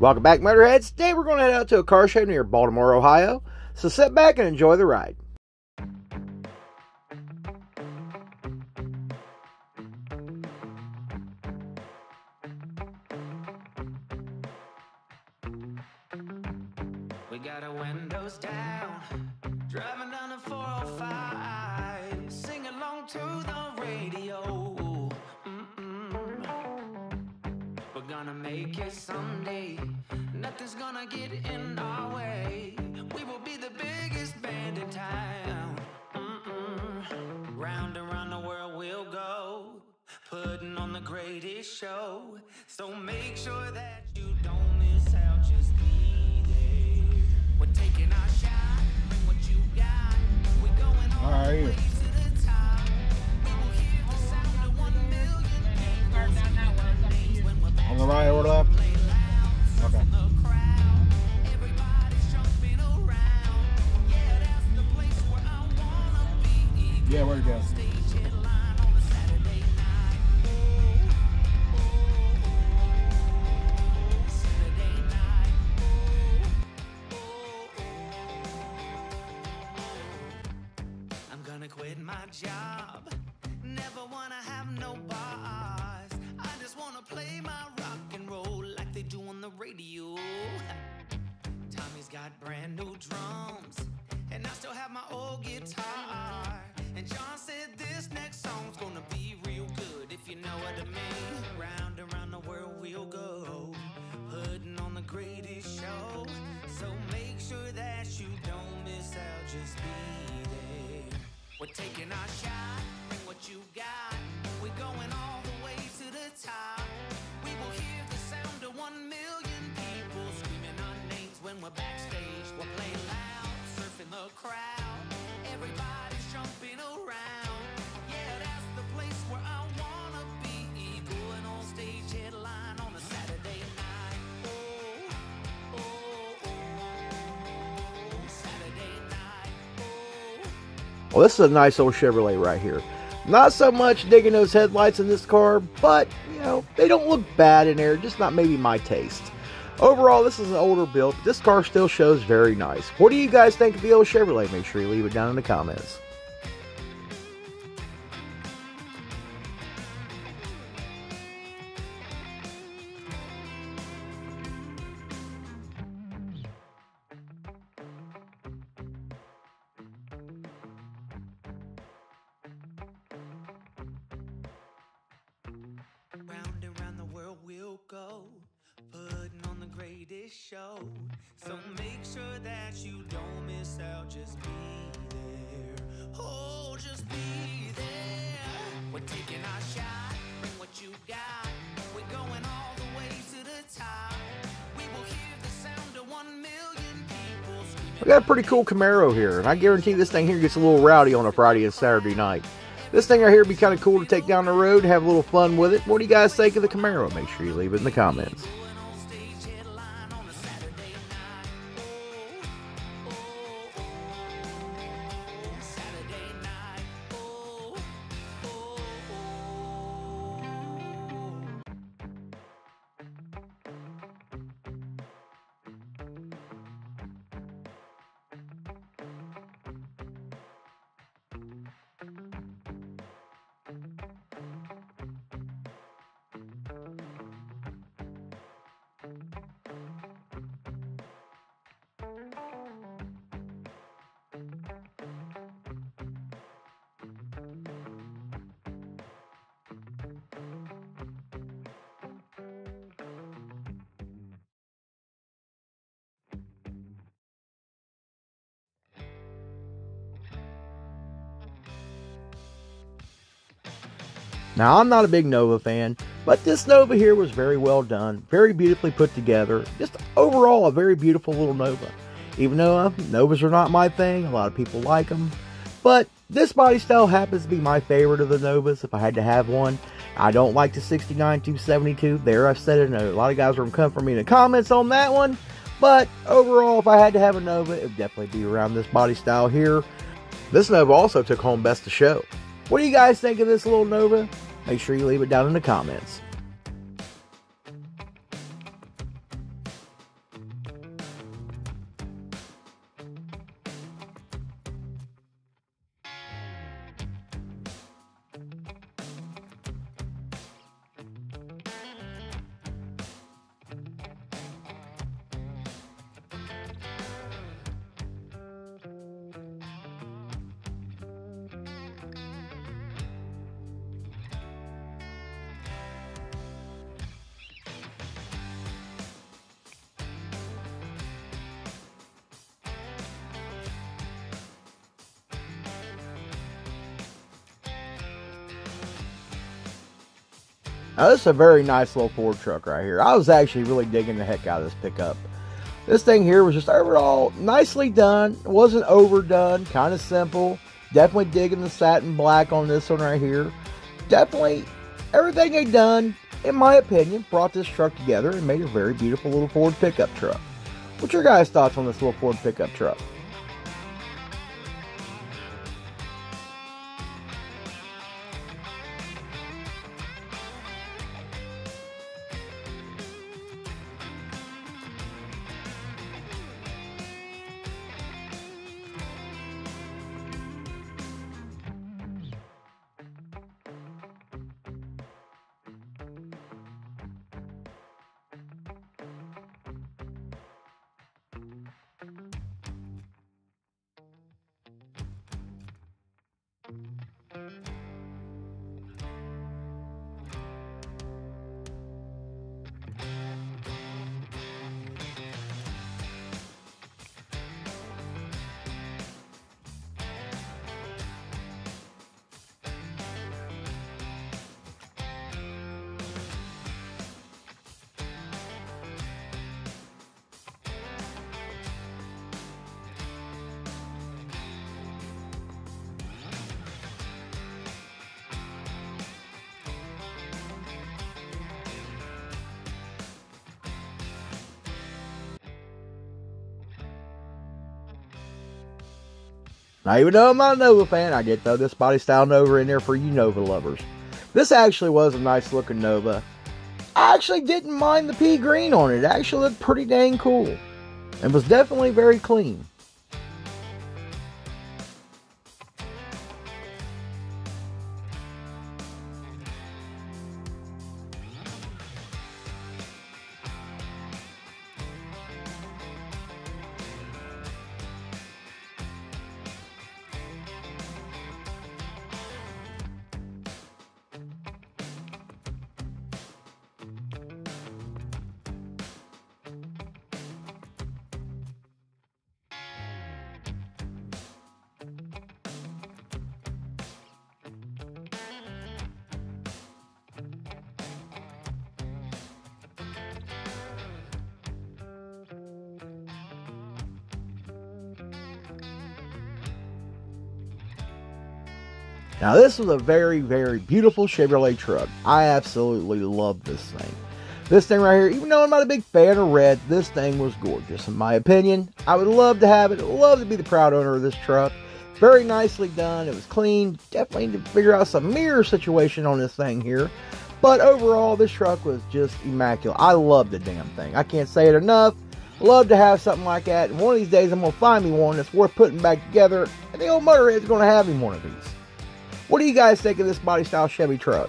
Welcome back, Motorheads. Today we're going to head out to a car show near Baltimore, Ohio. So sit back and enjoy the ride. We got our windows down, driving down the 405, sing along to the radio. We're gonna make it someday, nothing's gonna get in our way. We will be the biggest band in town. Round and round the world we'll go, putting on the greatest show. So make sure that you don't miss out, just be there. We're taking our shot, bring what you got. We're going all the way to the top. We will hear the sound of 1 million people when we're back. On the right or left? Okay. Everybody's jumping around. Yeah, that's the place where I wanna be. Yeah, where'd you go? Stage headline on a Saturday night. Saturday night. I'm gonna quit my job. Never wanna have no boss. I just wanna play my rock and roll like they do on the radio. Tommy's got brand new drums, and I still have my old guitar. And John said this next song's gonna be real good, if you know what I mean. Round and round the world we'll go, putting on the greatest show. So make sure that you don't miss out, just be there. We're taking our shot, bring what you got. We're going all the way to the top. We will hear the sound of 1 million people screaming our names when we're backstage. We're playing loud, surfing the crowd. Everybody's jumping around. Yeah, that's the place where I wanna be. Going on stage headline on a Saturday night. Saturday night. Well, this is a nice old Chevrolet right here. Not so much digging those headlights in this car, but, you know, they don't look bad in there, just not maybe my taste. Overall, this is an older build, but this car still shows very nice. What do you guys think of the old Chevrolet? Make sure you leave it down in the comments. Round and round the world we'll go, putting on the greatest show. So make sure that you don't miss out, just be there. Oh, just be there. We're taking our shot, bring what you got. We're going all the way to the top. We will hear the sound of 1 million people screaming. We got a pretty cool Camaro here, and I guarantee this thing here gets a little rowdy on a Friday and Saturday night. This thing right here would be kind of cool to take down the road, have a little fun with it. What do you guys think of the Camaro? Make sure you leave it in the comments. Now, I'm not a big Nova fan, but this Nova here was very well done, very beautifully put together. Just overall, a very beautiful little Nova. Even though Novas are not my thing, a lot of people like them. But this body style happens to be my favorite of the Novas if I had to have one. I don't like the 69 272. There, I've said it. A lot of guys are going to come for me in the comments on that one. But overall, if I had to have a Nova, it would definitely be around this body style here. This Nova also took home Best of Show. What do you guys think of this little Nova? Make sure you leave it down in the comments. Now, this is a very nice little Ford truck right here. I was actually really digging the heck out of this pickup. This thing here was just overall nicely done. It wasn't overdone, kind of simple. Definitely digging the satin black on this one right here. Definitely everything they done, in my opinion, brought this truck together and made a very beautiful little Ford pickup truck. What's your guys' thoughts on this little Ford pickup truck? Now, even though I'm not a Nova fan, I did throw this body style Nova in there for you Nova lovers. This actually was a nice looking Nova. I actually didn't mind the pea green on it. It actually looked pretty dang cool. And was definitely very clean. Now, this was a very, very beautiful Chevrolet truck. I absolutely love this thing. This thing right here, even though I'm not a big fan of red, this thing was gorgeous in my opinion. I would love to have it. I would love to be the proud owner of this truck. Very nicely done. It was clean. Definitely need to figure out some mirror situation on this thing here. But overall, this truck was just immaculate. I love the damn thing. I can't say it enough. Love to have something like that. And one of these days, I'm going to find me one that's worth putting back together. And the old Motorhead's going to have me one of these. What do you guys think of this body style Chevy truck?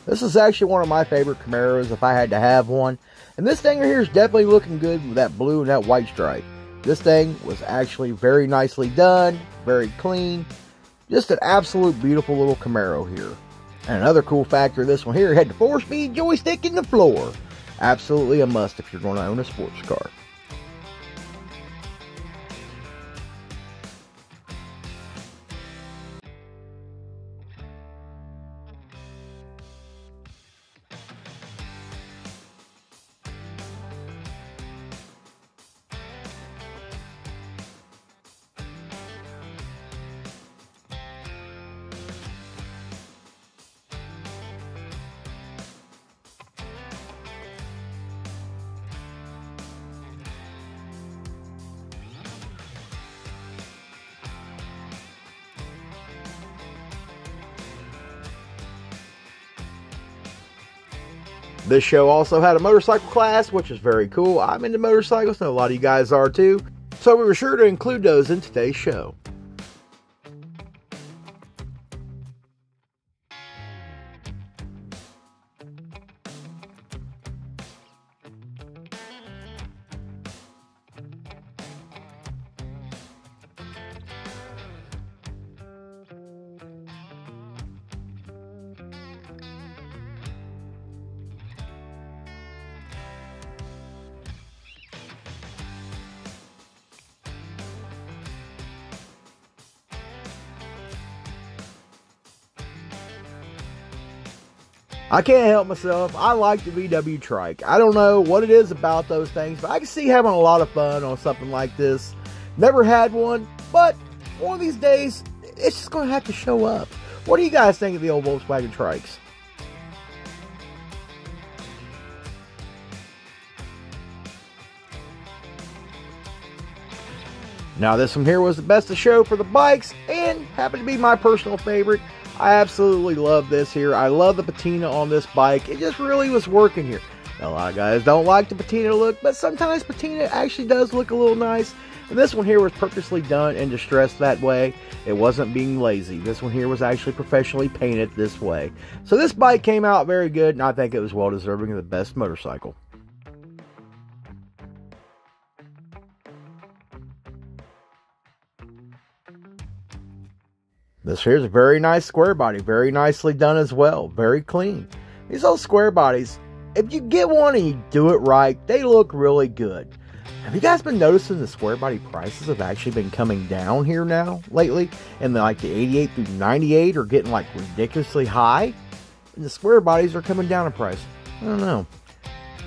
This is actually one of my favorite Camaros if I had to have one. And this thing right here is definitely looking good with that blue and that white stripe. This thing was actually very nicely done, very clean. Just an absolute beautiful little Camaro here. And another cool factor of this one here, it had the 4-speed joystick in the floor. Absolutely a must if you're going to own a sports car. This show also had a motorcycle class, which is very cool. I'm into motorcycles, and a lot of you guys are too. So we were sure to include those in today's show. I can't help myself. I like the VW trike. I don't know what it is about those things, but I can see having a lot of fun on something like this. Never had one, but one of these days, it's just going to have to show up. What do you guys think of the old Volkswagen trikes? Now this one here was the best of show for the bikes and happened to be my personal favorite. I absolutely love this here. I love the patina on this bike. It just really was working here. Now, a lot of guys don't like the patina look, but sometimes patina actually does look a little nice. And this one here was purposely done and distressed that way. It wasn't being lazy. This one here was actually professionally painted this way. So this bike came out very good, and I think it was well deserving of the best motorcycle. This here's a very nice square body, very nicely done as well, very clean. These old square bodies, if you get one and you do it right, they look really good. Have you guys been noticing the square body prices have actually been coming down here now lately? And like the 88 through 98 are getting like ridiculously high. And the square bodies are coming down in price. I don't know.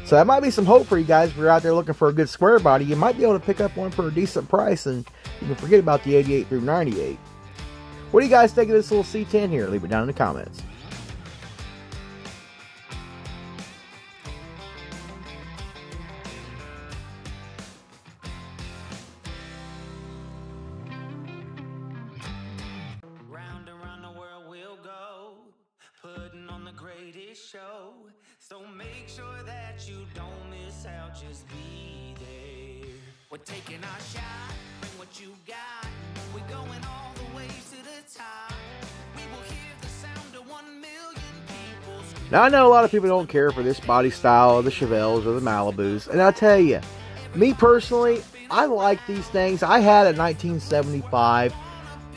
So that might be some hope for you guys if you're out there looking for a good square body. You might be able to pick up one for a decent price and you can forget about the 88 through 98. What do you guys think of this little C10 here? Leave it down in the comments. Round and round the world we'll go, putting on the greatest show. So make sure that you don't miss out, just be there. We're taking our shot, bring what you got. We're going all the way to the top. We will hear the sound of 1 million people scream. Now I know a lot of people don't care for this body style of the Chevelles or the Malibus, and I'll tell you, me personally, I like these things. I had a 1975.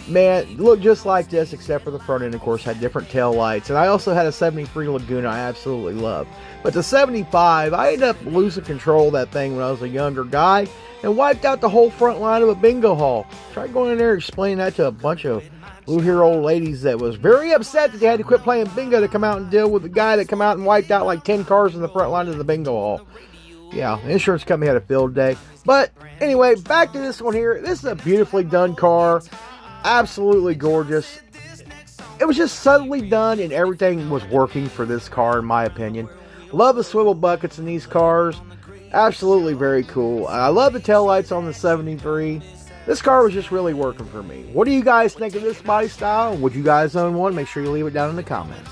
Man, it looked just like this except for the front end, of course, had different tail lights. And I also had a 73 Laguna I absolutely love. But the 75, I ended up losing control of that thing when I was a younger guy and wiped out the whole front line of a bingo hall. Tried going in there and explaining that to a bunch of blue-haired old ladies that was very upset that they had to quit playing bingo to come out and deal with the guy that come out and wiped out like 10 cars in the front line of the bingo hall. Yeah, the insurance company had a field day. But anyway, back to this one here. This is a beautifully done car. Absolutely gorgeous. It was just subtly done and everything was working for this car in my opinion. Love the swivel buckets in these cars. Absolutely very cool. I love the taillights on the 73. This car was just really working for me. What do you guys think of this body style? Would you guys own one? Make sure you leave it down in the comments.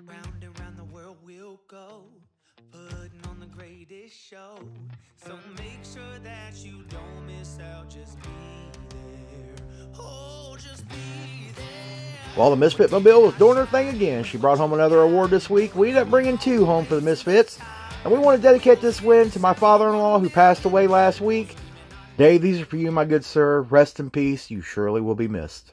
Round and round the world we'll go, putting on the greatest show. So make sure that you don't miss out, just be there. Oh, just be there. While the Misfit Mobile was doing her thing again, she brought home another award this week. We ended up bringing 2 home for the Misfits. And we want to dedicate this win to my father-in-law who passed away last week. Dave, these are for you, my good sir. Rest in peace. You surely will be missed.